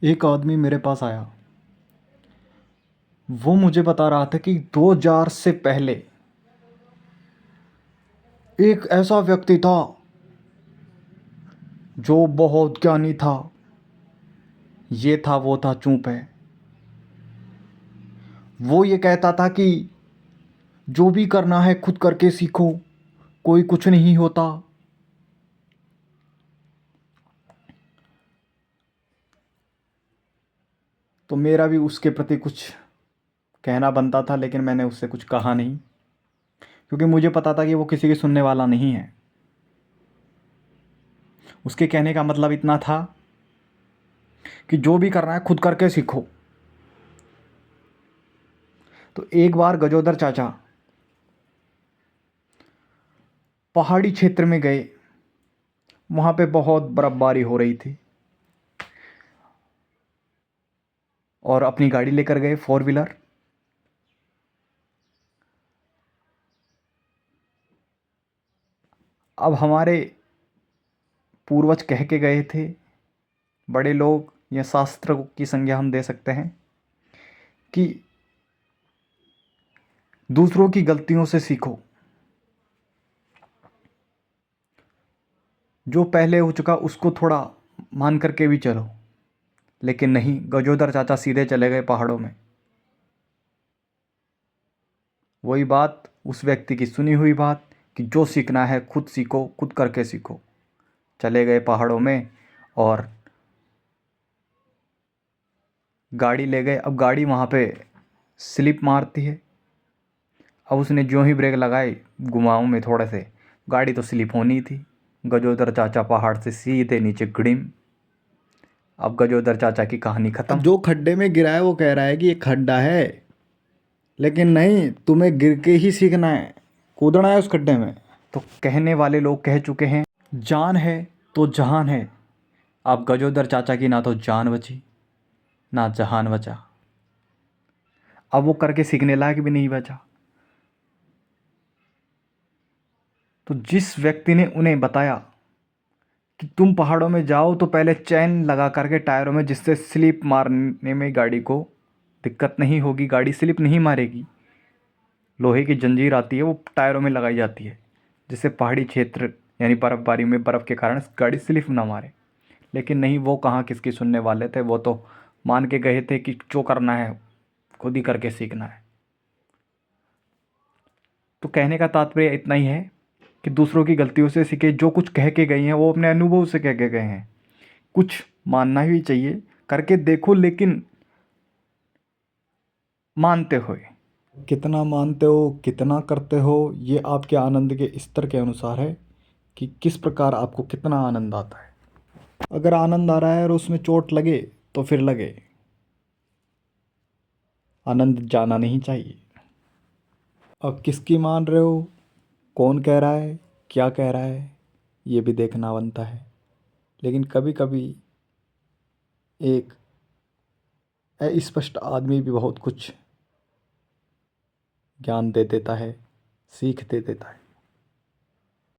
एक आदमी मेरे पास आया। वो मुझे बता रहा था कि 2000 से पहले एक ऐसा व्यक्ति था जो बहुत ज्ञानी था। ये था वो था चूप है। वो ये कहता था कि जो भी करना है खुद करके सीखो, कोई कुछ नहीं होता। तो मेरा भी उसके प्रति कुछ कहना बनता था, लेकिन मैंने उससे कुछ कहा नहीं, क्योंकि मुझे पता था कि वो किसी की सुनने वाला नहीं है। उसके कहने का मतलब इतना था कि जो भी करना है खुद करके सीखो। तो एक बार गजोदर चाचा पहाड़ी क्षेत्र में गए। वहाँ पे बहुत बर्फ़बारी हो रही थी और अपनी गाड़ी लेकर गए, फोर व्हीलर। अब हमारे पूर्वज कह के गए थे, बड़े लोग या शास्त्र की संज्ञा हम दे सकते हैं, कि दूसरों की गलतियों से सीखो। जो पहले हो चुका उसको थोड़ा मान करके भी चलो। लेकिन नहीं, गजोदर चाचा सीधे चले गए पहाड़ों में। वही बात, उस व्यक्ति की सुनी हुई बात, कि जो सीखना है खुद सीखो, खुद करके सीखो। चले गए पहाड़ों में और गाड़ी ले गए। अब गाड़ी वहाँ पे स्लिप मारती है। अब उसने ज्यों ही ब्रेक लगाए घुमाऊं में थोड़े से, गाड़ी तो स्लिप होनी थी। गजोदर चाचा पहाड़ से सीधे नीचे गिड़िम। अब गजोदर चाचा की कहानी ख़त्म। जो खड्डे में गिरा है वो कह रहा है कि ये खड्डा है, लेकिन नहीं, तुम्हें गिर के ही सीखना है, कूदना है उस खड्डे में। तो कहने वाले लोग कह चुके हैं, जान है तो जहान है। अब गजोदर चाचा की ना तो जान बची, ना जहान बचा। अब वो करके सीखने लायक भी नहीं बचा। तो जिस व्यक्ति ने उन्हें बताया कि तुम पहाड़ों में जाओ तो पहले चैन लगा करके टायरों में, जिससे स्लिप मारने में गाड़ी को दिक्कत नहीं होगी, गाड़ी स्लिप नहीं मारेगी। लोहे की जंजीर आती है, वो टायरों में लगाई जाती है, जिससे पहाड़ी क्षेत्र यानी बर्फ़बारी में बर्फ़ के कारण गाड़ी स्लिप ना मारे। लेकिन नहीं, वो कहाँ किसकी सुनने वाले थे। वो तो मान के गए थे कि जो करना है खुद ही करके सीखना है। तो कहने का तात्पर्य इतना ही है कि दूसरों की गलतियों से सीखे। जो कुछ कह के गए हैं वो अपने अनुभव से कह के गए हैं। कुछ मानना ही चाहिए, करके देखो, लेकिन मानते हुए। कितना मानते हो, कितना करते हो, ये आपके आनंद के स्तर के अनुसार है कि किस प्रकार आपको कितना आनंद आता है। अगर आनंद आ रहा है और उसमें चोट लगे तो फिर लगे, आनंद जाना नहीं चाहिए। अब किसकी मान रहे हो, कौन कह रहा है, क्या कह रहा है, ये भी देखना बनता है। लेकिन कभी कभी एक अस्पष्ट आदमी भी बहुत कुछ ज्ञान दे देता है, सीख दे देता है।